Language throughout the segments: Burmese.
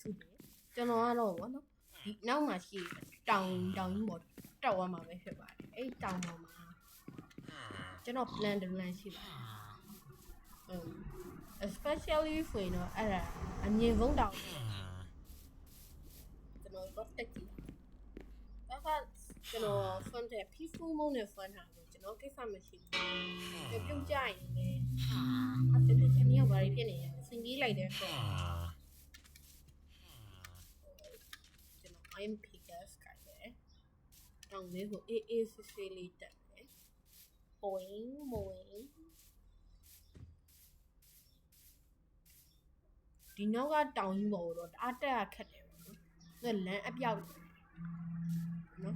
ဖြစ်တယ်ကျွန်တော်ကတော့ဗောနော်ဒီနောက်မှာရှိတောင်ကြီးပေါ်တောက်သွားမှာပဲဖြစ်ပါတယ်အဲ့တောင်ပေါ်မှာကျွန်တော် plan ရှိပါတယ်especially ဆိုရင်တော့အဲ့ဒါအမြင်ဆုံးတောင်ကျွန်တော်တော့တက်ကြည့်ဒါကကျွန်တော် fun တဲ့ peaceful မုန်းနဲ့ fun တာကိုကျွန်တော်ကိစ္စမရှိဘူးပြုံးကြရင်လည်းအတက်တက်ချင်းရောက်ပါလိမ့်ဖြစ်နေရစင်ကြီးလိုက်တဲ့ဆိုကျွန်တော် I'm Pegasus ကလည်းတောင်လေးကိုအေးအေးဆေးဆေးလေးတက်တယ် boing boing ဒီနောက်ကတောင်ကြီးပေါ်တော့အားတက်ရခက်တယ်ပေါ့နော်သူလမ်းအပြောက်နော်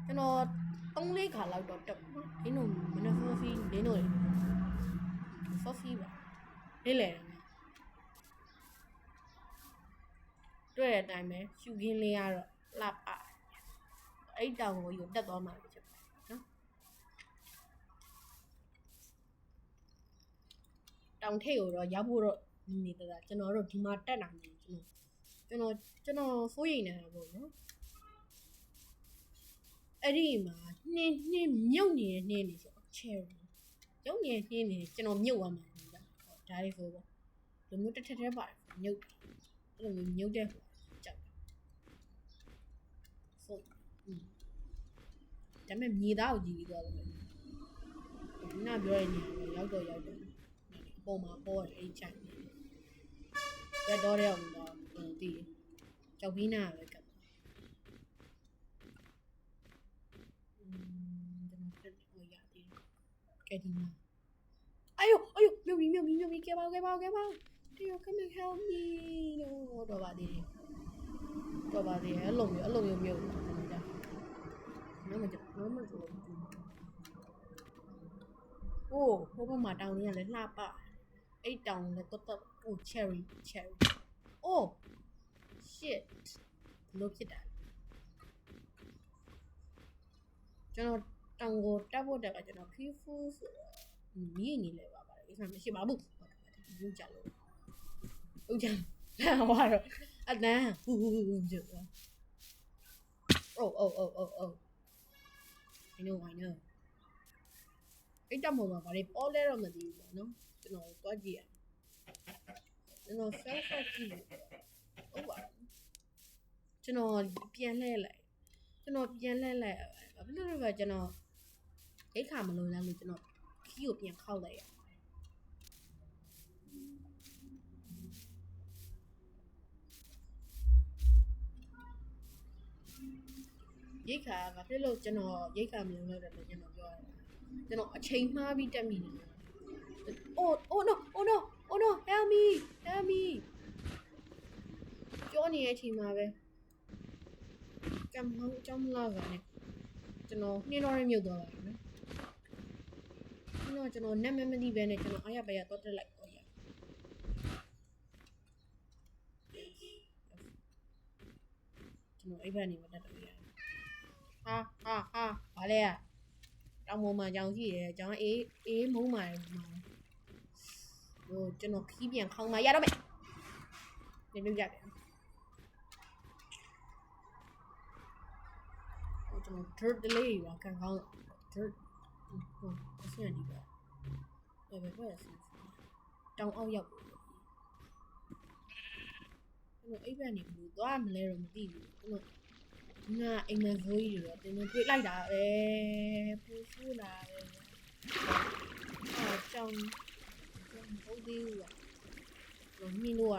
ကျွန်တော်3-4ခါလောက်တော့တက်နော်ဒီလိုမနက်ဖော်ဖီလင်းတို့ဖော်ဖီပါလေးလေတွေ့တဲ့အတိုင်းပဲရှူခင်းလေးကတော့လှပအဲ့တောင်ကိုယူတက်သွားမှာဖြစ်ပါတယ်နော်တောင်ထိပ်ကိုတော့ရောက်ဖို့တော့နေတာကျွန်တော်တို့ဒီမှာတက်လာနေကျွန်တော်စိုးရိမ်နေတာပေါ့နော်အဲ့ဒီမှာနှင်းမြုပ်နေတဲ့နှင်းနေဆို cherry ရုပ်နေတဲ့နှင်းနေကျွန်တော်မြုပ်သွားမှာဒါလေးဆိုပေါ့ဒီမျိုးတစ်ထက်ထဲပါတယ်မြုပ်အဲ့လိုမျိုးမြုပ်တဲ့ကြောက်ဆိုဒါပေမဲ့မြေသားကိုကြည့်ပြီးသွားတယ်ဒီနာပြောရနေရောက်တော့ပုံမှာပေါ်အဲ့ချိုင်ရတော့တဲ့အောင်တော့ဒီကြောက်ပြီးနာပဲကပ်ကျွန်တော်တက်ဟိုရသေးကဲဒီမှာအယိုမြုပ်ပြီးကဲပါတီယော come and help me တော့ပါသေးတယ်အဲ့လိုမျိုးမြုပ်နေတာနော်မဆိုအိုးဟိုဘက်မှာတောင်ကြီးကလည်းလှပအဲ့တောင်လည်းတော့ဟို cherry oh shit လို့ဖြစ်တာကျွန်တော်တောင်ကိုတက်ဖို့တက်ကကျွန်တော် peaceful ဆိုတော့မြည်နေလဲပါပါတယ်အဲ့ဒါမရှိပါဘူးဟုတ်ကြလို့ဟုတ်ကြဟောတော့အတန်းဟူကြည့်oh I know အဲ့တမောမှာဗါလေပေါ်လဲတော့မသိဘူးပေါ့နော်ကျွန်တော်သွားကြည့်ရကျွန်တော် self ကြည့်ဟုတ်ပါကျွန်တော်ပြန်လှည့်လိုက်ဘာဖြစ်လို့လဲကျွန်တော်အိတ်ခါမလို့လားလို့ကျွန်တော်ခီးကိုပြန်ခောက်လိုက်ရရိတ်ခါဘာဖြစ်လို့ကျွန်တော်ရိတ်ခါမလို့လဲတော့ကျွန်တော်ပြောရတယ်ကျွန်တော်အချိန်မှားပြီးတက်မိနေတယ် oh no help me ကြောနေတဲ့အချိန်မှာပဲကံဟောင်းကြောင်းလာကနေကျွန်တော်နှင်းတော်ရဲမြုပ်သွားတာနော်ကျွန်တော်နတ်မသိပဲနဲ့ကျွန်တော်အားရပါရတော့တက်လိုက်တော့ရကျွန်တော်အိပ်ဘက်နေမတက်တော့ရဟာဘာလဲอ่ะတောင်ပေါ်မှာကြောင်ရှိတယ်ကြောင်အေးမုန်းပါတယ်ဟိုကျွန်တော်ခီးပြန်ခေါင်းမရတော့မယ်နေလို့ရတယ်ဟိုကျွန်တော် dirt လေးပါခံခေါင်း dirt ဟိုအဆင်ဒီပါဘယ်ဘက်ဆက်တောင်အောက်ရောက်ကျွန်တော်အိပ်ဘက်နေဘူးသွားမလဲတော့မသိဘူးကျွန်တော်ငါအိမ်မဆိုးကြီးတွေတော့တင်းတွေ့လိုက်တာပဲပူဆူလာပဲကြောင်ဟုတ်သေးဘူးလားတော့မင်းတို့ရ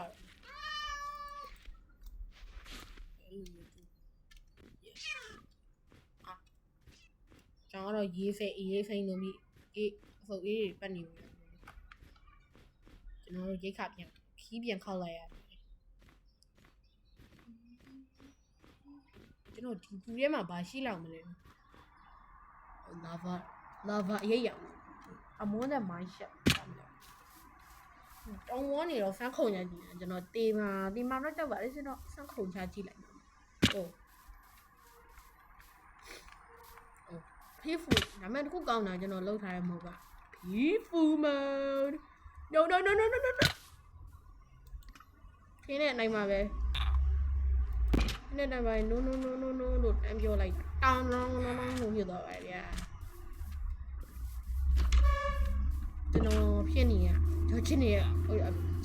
ကျွန်တော်တော့ရေးဖိန်လို့ပြီးဟုတ်ပတ်နေဘူးကျွန်တော်တို့ရိတ်ခါပြန်ခီးပြန်ခောက်လိုက်ရတယ်ကျွန်တော်ဒီပူထဲမှာဘာရှိလောက်မလဲlava ရိတ်ရအမွန်းတဲ့ mine shop တောင်းဝန်းနေတော့ဆန်းခုန်ချကြည့်တယ်ကျွန်တော်တေမာတော့ကြောက်ပါလေကျွန်တော်ဆန်းခုန်ချကြည့်လိုက်peaceful ဒါမှမဟုတ်တခုကောင်းတာကျွန်တော်လောက်ထားရမှာပါ peaceful mode no ခင်းနေနိုင်မှာပဲ နဲ့တပိုင်း no လို့တန်းပြောလိုက်တောင်းလောင်းလို့ဖြစ်သွားပါဗျာကျွန်တော်ဖြစ်နေရကျွန်တော်ချစ်နေရ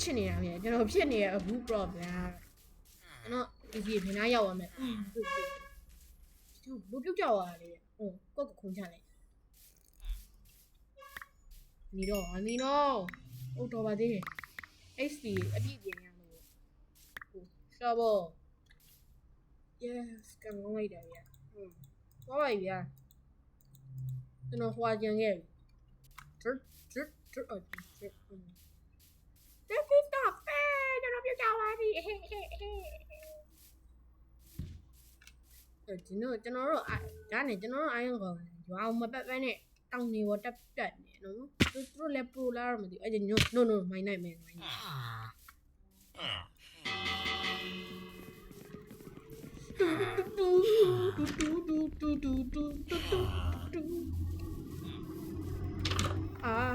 ချစ်နေတာဗျာကျွန်တော်ဖြစ်နေရအခု problem ကျွန်တော်ဒီဘယ်နာရောက်ရမလဲဘုပြုတ်ကြောက်ရတယ်ဟုတ်ကောက်ခုံချလိုက်နီတော့ဟုတ်တော်ပါသေးတယ် HP အပြည့်ပြင်ရမှာဟုတ်ရှားဘော yes ကံကောင်းလိုက်တယ်ဗျာသွားပါပြီဗျာကျွန်တော်ဟွာကြံခဲ့ပြီThis is not fair ကျွန်တော်ပြုတ်ကြပါပြီကျွန်တော်တို့ဒါနဲ့ကျွန်တော်တို့အိုင်းကောရွာအောင်မပတ်နဲ့တောင်းနေဝတက်နေနော်သူတို့လည်းပရိုလာတော့မသိဘူးအဲ့ဒါ no မိုင်းနိုင်မယ်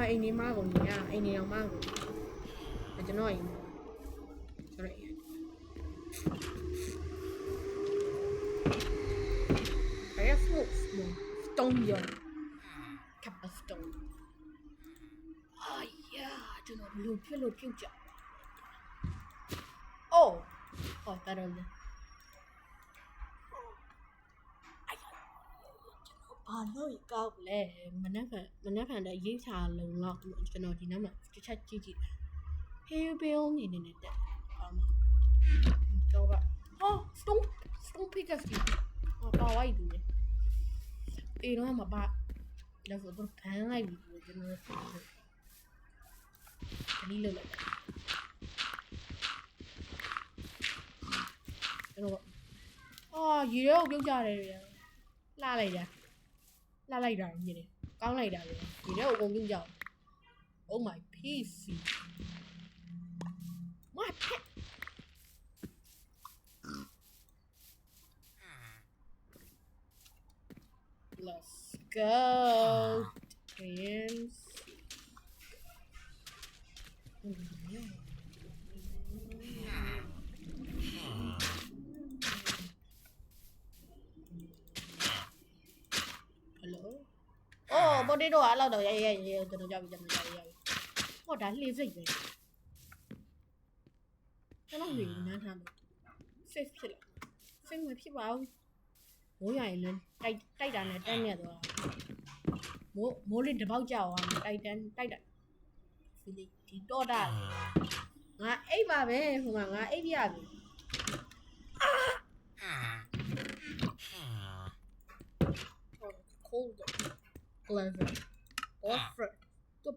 အိမ်နေမကုန်ကြီးအိမ်နေအောင်မကုန်ကျွန်တော်အိမ်ဆိုရStone yon. Cup of stone. Ah yeah,ကျွန်တော်ဘလို့ဖြစ်လို့ပြုတ်ကြ Oh, that on. ဘာလို့ကောက်လဲမနှက်ဖန်တဲ့ရေးချလုံလောက်ကျွန်တော်ဒီနောက်မှာတစ်ချက်ကြည့်ဟေးဘေးနေတက်ပါမတော့ပါဟော stone pickers ပါဝိုက်တယ်အေးတော့မပါဒါဆိုတော့ဖန်လိုက်ပြီကျွန်တော်ဒီလိုလိုက်ကျွန်တော်ရေရောပြုတ်ကြတယ်လှလိုက်တာမြင်တယ်ကောင်းလိုက်တာလေရေရောအကုန်ပြုတ်ကြ Oh my PC What Let's go Games Hello Oh potato အဲ့လောက်တော့ရဲကျွန်တော်ကြောက်ပြီဟောဒါလှေစိတ်ပဲကျွန်တော်နေနန်းထားလို့ safe ဖြစ်လာ safe မဖြစ်ပါဘူးမိုးရရင်လည်းတိုက်တာနဲ့တန်းနေသွားမိုးလေးတစ်ပေါက်ကြောက်အောင်တိုက်တာဒီတော့တာငါအိပ်ပါပဲဟိုမှာငါအိပ်ပြရပြီcold clever offer တော့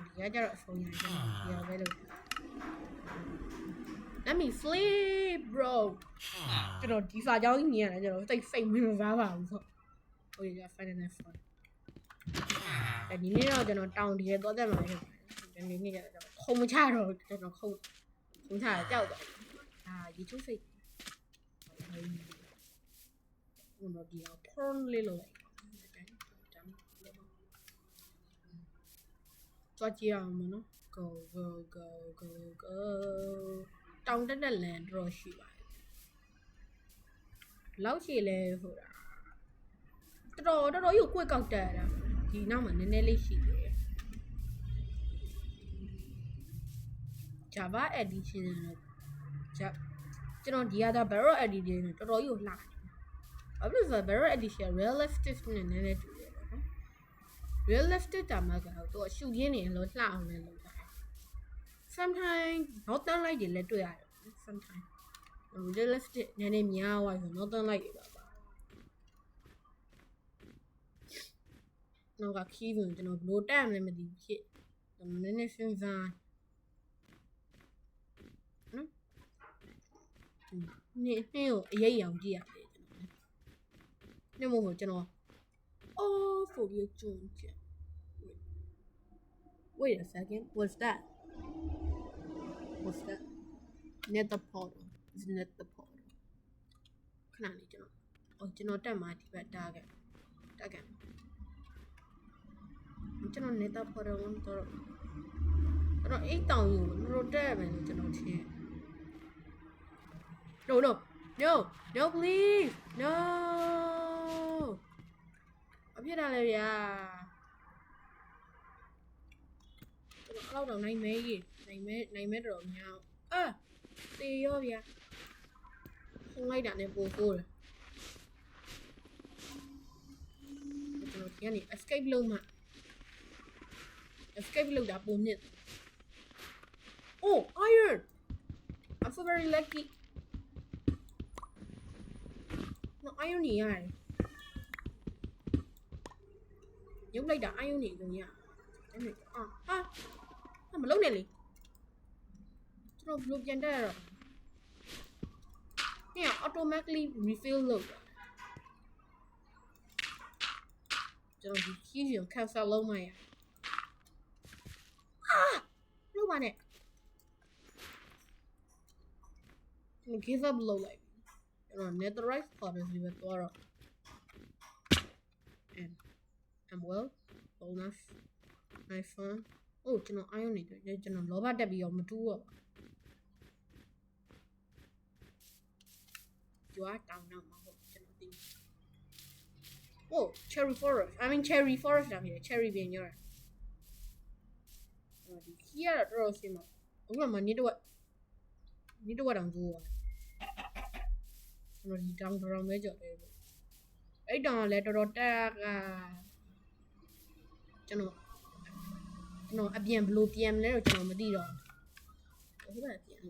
ဒီကကြတော့ဆုံးရတယ်ပဲလို့ Let me sleep bro ကျွန်တော်ဒီစာကြောင်းကြီးမြင်ရတယ်ကျွန်တော်စိတ်မဝင်စားပါဘူးဟုတ်ရ final fun ဒီနေ့တော့ကျွန်တော်တောင်တည်းသွားတက်မှာဖြစ်တယ်ဒီနေ့ကျတော့ခုံမချတော့ကျွန်တော်ခုံချကြောက်တယ်ရေချိုးစိတ်ဘုံတော့ဒီအောင် turn လေးလို့ကြွားကြည့်အောင်မနော် go တောင်တက်လန်တော့ရှိပါတယ်လောက်ရှိလဲဆိုတာတော်တော်ကြီးကိုကောက်တက်တာဒီနောက်မှာနည်းနည်းလေးရှိတယ် Java edition ကျွန်တော်ဒီကBarrel edition တော်တော်ကြီးကိုလှတယ်ဘာဖြစ်လို့ဆိုတော့ Barrel edition realistic နဲ့နည်းနည်းတူတယ်နော် realistic တာမှကတော့သူရှူရင်းနေလို့လှအောင်လည်းလုပ်တာSometimes Northern Light တွေလည်းတွေ့ရတယ် Sometimes realistic နည်းနည်းများသွားဆို Northern Light တွေပါနောက်က key ကိုကျွန်တော်ဘလို့တက်မှလည်းမသိဘူးဖြစ်နည်းနည်းစဉ်းစားနော်နေ့ကိုအရေးအောင်ကြည့်ရတယ်ကျွန်တော်နေ့မို့ကျွန်တော် for you ကျွန်းချက် Wait a second what's that What's that? Nether portal. It's nether portal. ခဏလေးကျွန်တော်တက်မှာဒီဘက်တားခဲ့ကျွန်တော် nether portal တော့ ကျွန်တော်အိတ်တောင်ယူလို့တက်မယ်လို့ကျွန်တော်ထင် No please no အပြစ်တာလေဗျာကျွန်တော်တော့နိုင်မဲကြီးနိုင်မဲတော်များအာတေရောဗျာခုံလိုက်တာနဲ့ပို့ပို့တယ်ကျွန်တော်ဒီကနေ escape လုပ်မှ escape လုပ်တာပုံမြင့် Oh iron I'm so very lucky No iron နေရတယ်ရုပ်လိုက်တာ iron နေကုန်ရအဲ့ဒါမလုံးနဲ့လေကျွန်တော်ဘလို့ပြန်တက်ရတော့ည automatically refill လုပ်တာကျွန်တော်ဒီ key ကို cancel လုပ်မှရလုပ်ပါနဲ့ကျွန်တော် give up လုပ်လိုက်ကျွန်တော် netherite powder စီပဲသွားတော့ and I'm well bonus nice fun ကျွန်တော် iron နေတယ်ကျွန်တော်လောဘတက်ပြီးတော့မတူးတော့ကျွားတောင်းတော့မှာဟုတ်ကျွန်တော်သိ cherry forest I mean cherry forest လာပြီ cherry ပြင်ရောဒီခီးရတော့တော်တော်ရှင်းပါအခုမှနေတော့တောင်ကျိုးကျွန်တော်ဒီတောင်ပဲကြော်တယ်အဲ့တောင်ကလည်းတော်တော်တက်ကကျွန်တော်အပြင်ဘလို့ပြန်လဲတော့ကျွန်တော်မသိတော့ဘူးဟုတ်ပါပြန်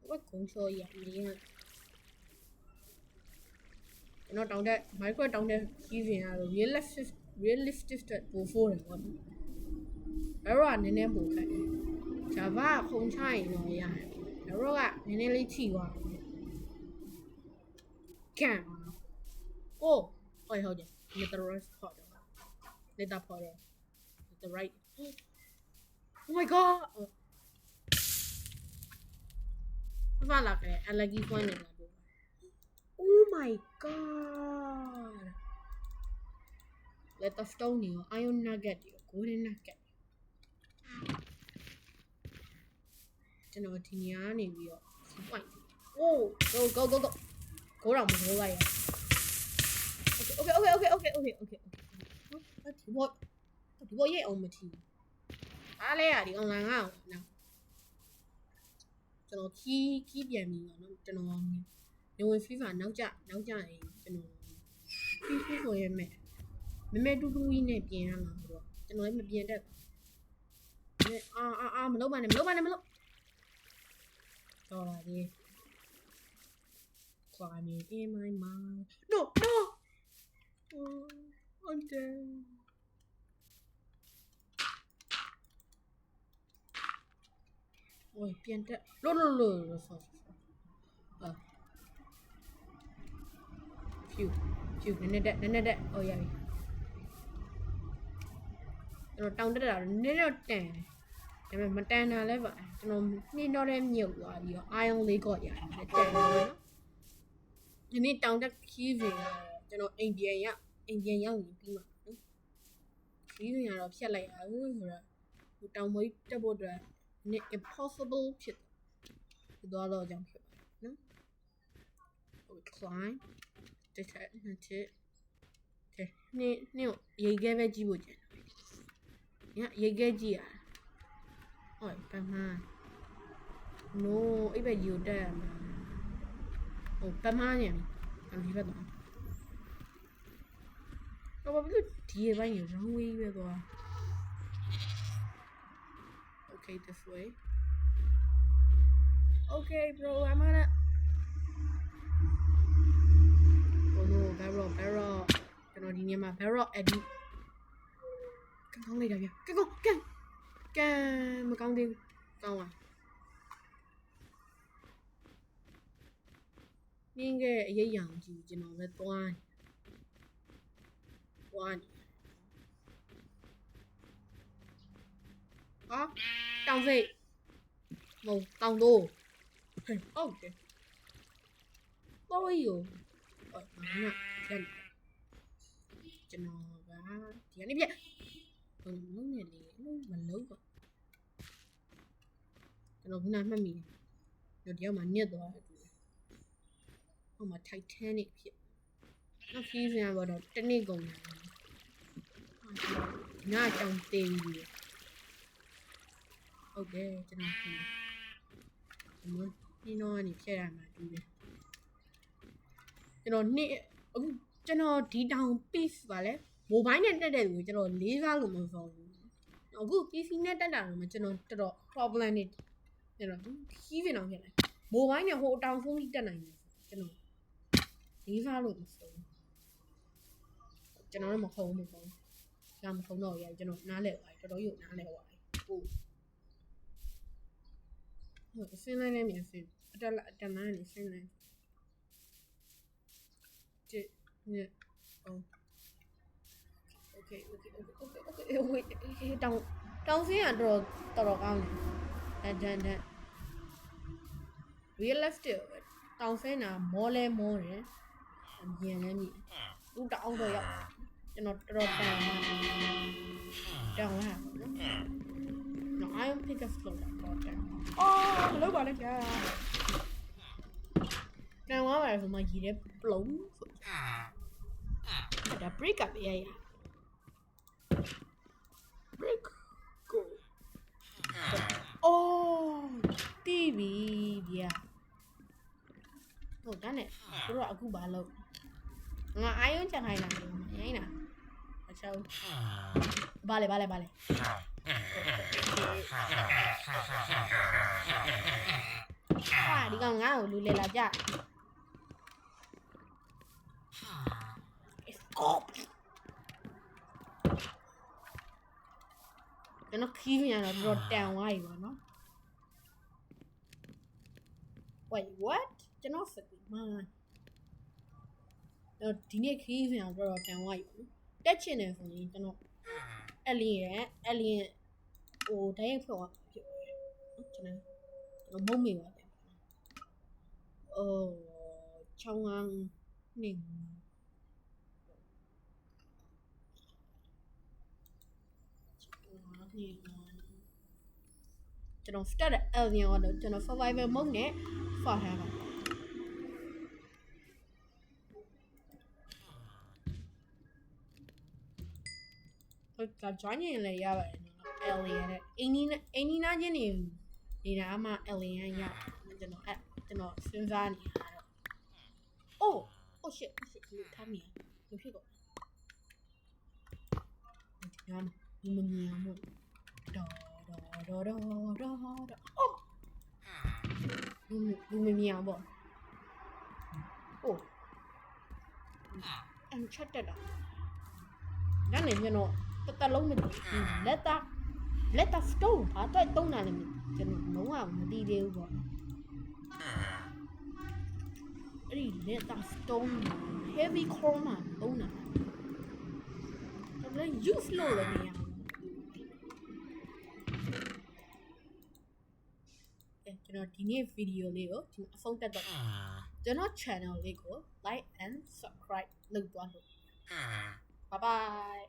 ဘာကုန်းချော်ရမင်းကျွန်တော်တောင်းတဲ့ micro တောင်းတဲ့ကြီးစင်ရတော့ realistic တဲ့ပို့ဖို့တယ်ပေါ့နော်ဘယ်တော့နည်းနည်းပို့ခိုင်း Java ခုံချရင်တော့ရတယ်ဘယ်တော့ကနည်းနည်းလေးထိသွားကန်ဟုတ်တယ် netherite powder nether powder netherite oh my god ဘာလာခဲ့ allergy point နေတာပေါ့ oh my god let the stone နေ iron nugget တွေ golden nugget ကျွန်တော်ဒီနေရာနေပြီးတော့ point oh go ကိုတော့မလို့လိုက်ရ okay ဒီဘောရဲ့အောင်မထီအားလဲရဒီ online ကနော်ကျွန်တော်ခီးပြန်ပြီးတော့နော်ကျွန်တော်နေဝင် FIFA နောက်ကျရင်ကျွန်တော် FIFA ဆိုရဲမဲ့မဲတူတူကြီးနဲ့ပြင်ရမှာဆိုတော့ကျွန်တော်လည်းမပြင်တတ်ဘူးမလုပ်ပါနဲ့တော့ပါလေ climbing in my mind no I'm deadပြန်တက် no few နည်းနည်းတက်ရပြီကျွန်တော်တောင်းတက်တာနည်းနည်းတော့တန်တယ်ဒါပေမဲ့မတန်တာလည်းပါကျွန်တော်နှင်းတော့လည်းမြုပ်သွားပြီးတော့ iron လေးကော့ရတယ်တန်တယ်နော်ဒီနေ့တောင်းတက်ခီးစဉ်ကျွန်တော်အိမ်ပြန်ရောက်ရင်ပြီးမှာနော်ခီးစဉ်ကတော့ဖြတ်လိုက်ရဘူးဆိုတော့ဟိုတောင်မွေးတက်ဖို့အတွက် impossible ဖြစ်သွားတော့ကြောင့်ဖြစ်ပါတယ်နော်ဟို climb တစ်ချက်နင်းရေခဲပဲကြည့်ဖို့ကြတယ်ညရေခဲကြည့်ရဟုတ်ပန်းမ no အဲ့ဘက်ယူတက်ရမှာဟိုပန်းမညံဒီဘက်တော့ဘာလို့ဒီဘက်ရ wrong way ပဲသွား okay this way okay bro I'm gonna oh no barrel ကျွန်တော်ဒီနေရာမှာ barrel edit ကောင်းလိုက်တာဗျကန်မကောင်းသေးဘူးကောင်းပါနင်းရဲ့အရေးရောင်ကြီးကျွန်တော်ပဲသွားတောင်စိတ်မဟုတ်တောင်တို့ဟုတ်တယ်ပေါ်ယူငါပြန်ကျွန်တော်ကဒီကနေပြမလုံးနဲ့လေမလုံးပါ ကျွန်တော်ခုနမှတ်မိတယ်ဒီရောက်မှာညက်သွားတယ်ဟိုမှာ Titanic ဖြစ်နောက်ခီးစင်ကတော့တနေ့ကုန်တယ်ညကြောင်တေးပြီဟုတ်တယ်ကျွန်တော်ခီးဒီနော်ကနေဖြတ်ရမှာတူတယ်ကျွန်တော်နေ့အခုကျွန်တော်ဒီတောင် piece ပါလဲ mobile နဲ့တက်တဲ့လူကျွန်တော်လေးစားလို့မဆုံးဘူးအခု PC နဲ့တက်တာတော့ကျွန်တော်တော်တော် problem နေကျွန်တော်ခီးစင်အောင်ဖြစ်တယ် mobile နဲ့ဟိုတောင်ဖုန်းကြီးတက်နိုင်တယ်ကျွန်တော်လေးစားလို့မဆုံးကျွန်တော်လည်းမခုံဘူးပေါ့ဒါမခုံတော့ရကျွန်တော်နားလဲသွားတော်တော်ရုပ်နားလဲသွားဟုတ်ဆင်းလိုက်နေမြင်ဆင်းအတက်နားနေဆင်းလိုက်这哦 OK တောင်ဆင်းရတော့တော်ကောင်းတယ်ဒန် realistic တောင်ဆင်းတာမောလဲမောတယ်မြင်လဲမြင်သူ့တောင်တော့ရောက်ကျွန်တော်တော်တောင်လာနော် I am pick up slow တော့တောင်လောက်ပါနဲ့ကြာတောင်သွားပါဆိုမှရည်တဲ့ပလုံးဒါ break up ရ break go တီးပြီဗျာဟုတ်တယ်နဲ့သူတို့အခုဘာလုပ်ငါအာယုံချခိုင်းတာရိုင်းတာအချောင်းဘာလဲဒီကောင်ငါ့ကိုလူလေလာကြကျွန်တော်ခီးပြန်တော့တန်သွားပြီပေါ့နော် Wait what ကျွန်တော်စကူမတော့ဒီနေ့ခီးပြန်တော့တန်သွားပြီတက်ချင်တယ်ဆိုရင်ကျွန်တော်အလီဟိုတိုင်းရိုက်ဖွဲ့သွားဖြစ်ကျွန်တော်မုံမိပါတယ်ချောင်းငန်းနေကျွန်တော် start alien ကတော့ကျွန်တော် survival mode နဲ့ far ထားပါဟုတ်က join ရင်လည်းရပါတယ်နော် alien နဲ့အင်းနီနာချင်းနေနေတာမှ alien ရကျွန်တော်စဉ်းစားနေတာတော့ oh shit ထားမိရဖြစ်ကုန်ဒီမှာမမြင်အောင်တော့လူမမြင်အောင်ပေါ့အန်ချက်တက်တာဒါနဲ့ကျွန်တော်တက်လုံးမသိလက်တာ stone ဘာတော့တုံးတာလည်းကျွန်တော်လုံးဝမသိသေးဘူးပေါ့အဲ့ဒီလက်တာ stone heavy core မှာတုံးတာဒါလည်း use လို့လည်းမရကျွန်တော်ဒီနေ့ဗီဒီယိုလေးကိုဒီအဆုံးတက်တော့ကျွန်တော် channel လေးကို like and subscribe လုပ်သွားလို့ bye bye